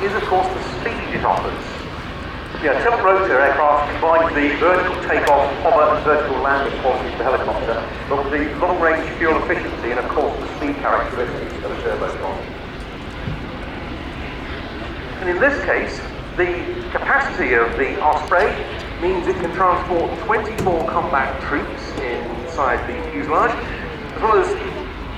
is, of course, the speed it offers. Tilt-rotor aircraft combines the vertical takeoff, hover and vertical landing qualities of the helicopter, but with the long-range fuel efficiency and, of course, the speed characteristics of a turbofan. And in this case, the capacity of the Osprey means it can transport 24 combat troops inside the fuselage, as well as,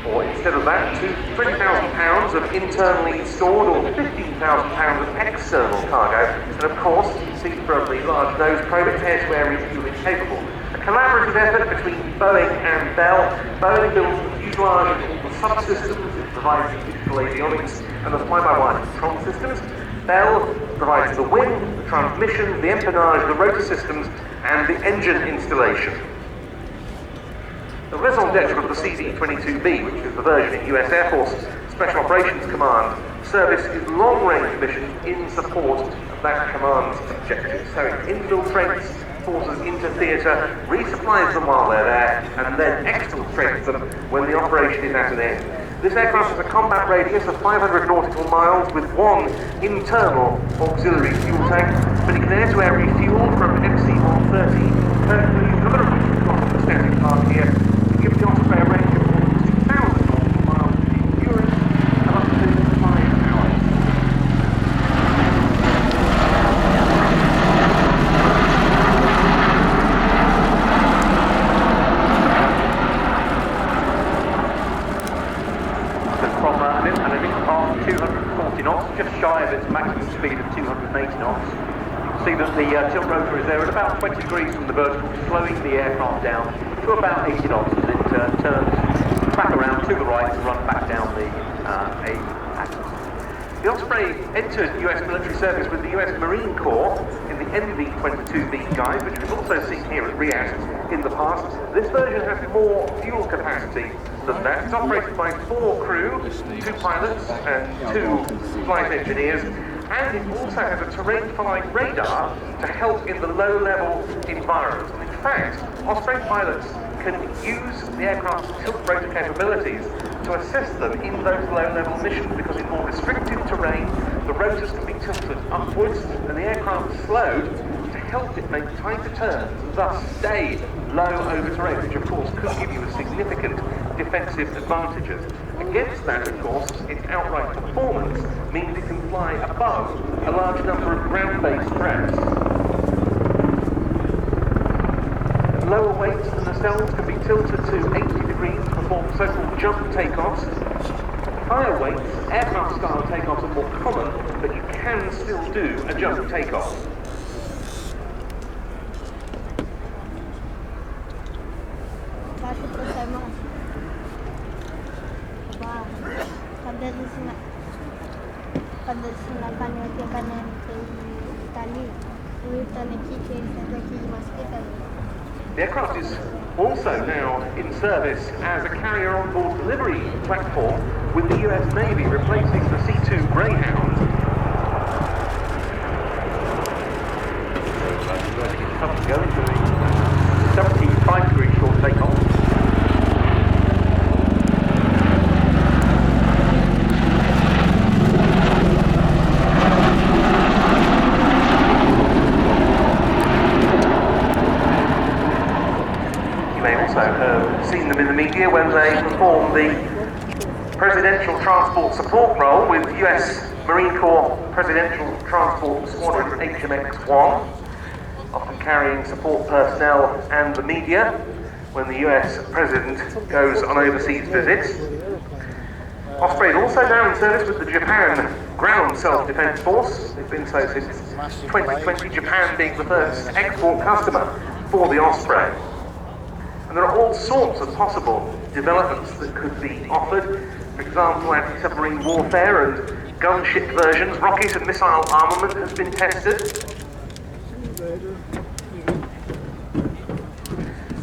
or instead of that, 20,000 pounds of internally stored or 15,000 pounds of external cargo, and of course, you can see from the large nose probe, it's air-to-air refueling capable. A collaborative effort between Boeing and Bell. Boeing builds the fuselage and all the subsystems, it provides the digital avionics and the fly-by-wire control systems. Bell provides the wing, the transmission, the empennage, the rotor systems, and the engine installation. The raison d'etre of the CV-22B, which is the version in US Air Force Special Operations Command service, is long-range missions in support of that command's objectives. So it infiltrates forces into theatre, resupplies them while they're there, and then exfiltrates them when the operation is at an end. This aircraft has a combat radius of 500 nautical miles with one internal auxiliary fuel tank, but it can air-to-air refuel from MC-130, another of which we've got on the static part here, to give the Osprey a range of more than 2,000 nautical miles of endurance and up to 5 hours. An initial path of 240 knots, just shy of its maximum speed of 280 knots. You can see that the tilt rotor is there at about 20 degrees from the vertical, slowing the aircraft down to about 80 knots as it turns back around to the right to run back down the A axis. The Osprey entered US military service with the US Marine Corps in the MV-22B guise, which we've also seen here at RIAT in the past. This version has more fuel capacity than that. It's operated by 4 crew, 2 pilots and 2 flight engineers, and it also has a terrain-following radar to help in the low-level environment. And in fact, Osprey pilots can use the aircraft's tilt-rotor capabilities to assist them in those low-level missions, because in more restricted terrain, the rotors can be tilted upwards and the aircraft slowed to help it make tighter turns and thus stay low over terrain, which of course could give you a significant defensive advantages. Against that, of course, its outright performance means it can fly above a large number of ground-based threats. At lower weights, the nacelles can be tilted to 80 degrees to perform so-called jump takeoffs. At higher weights, aircraft-style takeoffs are more common, but you can still do a jump takeoff. The aircraft is also now in service as a carrier on-board delivery platform, with the US Navy replacing the C-2 Greyhound. Going to the 75-degree short takeoff. You may also have seen them in the media when they perform the Presidential Transport Support role with US Marine Corps Presidential Transport Squadron HMX-1, often carrying support personnel and the media when the US President goes on overseas visits. Osprey is also now in service with the Japan Ground Self-Defense Force. They've been so since 2020, Japan being the first export customer for the Osprey. And there are all sorts of possible developments that could be offered. For example, anti-submarine warfare and gunship versions, rocket and missile armament has been tested.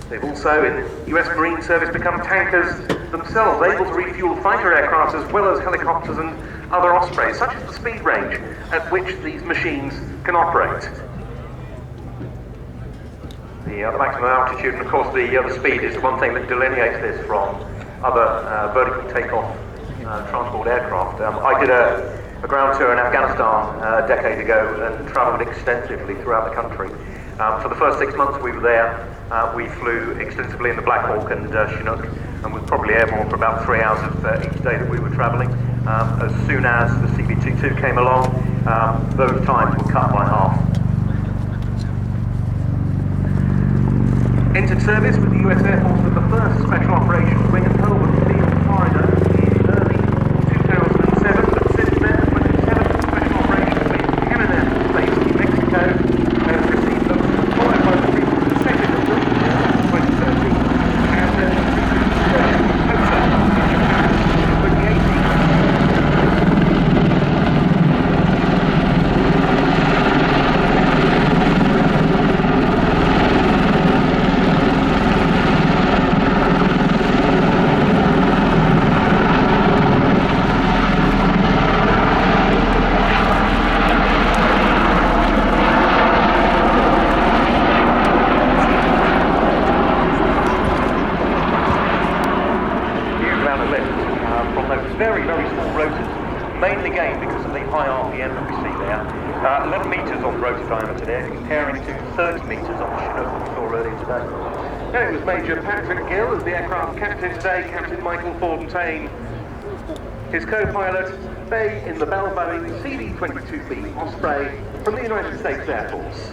They've also, in US Marine service, become tankers themselves, able to refuel fighter aircraft as well as helicopters and other Ospreys, such as the speed range at which these machines can operate. The maximum altitude, and of course the speed, is the one thing that delineates this from other vertical takeoff transport aircraft. I did a a ground tour in Afghanistan a decade ago and travelled extensively throughout the country. For the first 6 months we were there, we flew extensively in the Black Hawk and Chinook, and was probably airborne for about 3 hours of each day that we were travelling. As soon as the CV-22 came along, those times were cut by half. Entered service with the US Air Force with the 1st Special Operations Wing at Hollywood Field, Florida in early 2007, but since then the 27th Special Operations Wing in Canada, based in Mexico, has received those deployed by the 2nd of June 2013, and very, very small rotors, mainly gained because of the high RPM that we see there. 11 metres on rotor diameter there, comparing to 30 metres on the Chinook we saw earlier today. And it was Major Patrick Gill as the aircraft captain today, Captain Michael Fontaine. His co-pilot, Bay in the Bell Boeing CV-22B Osprey from the United States Air Force.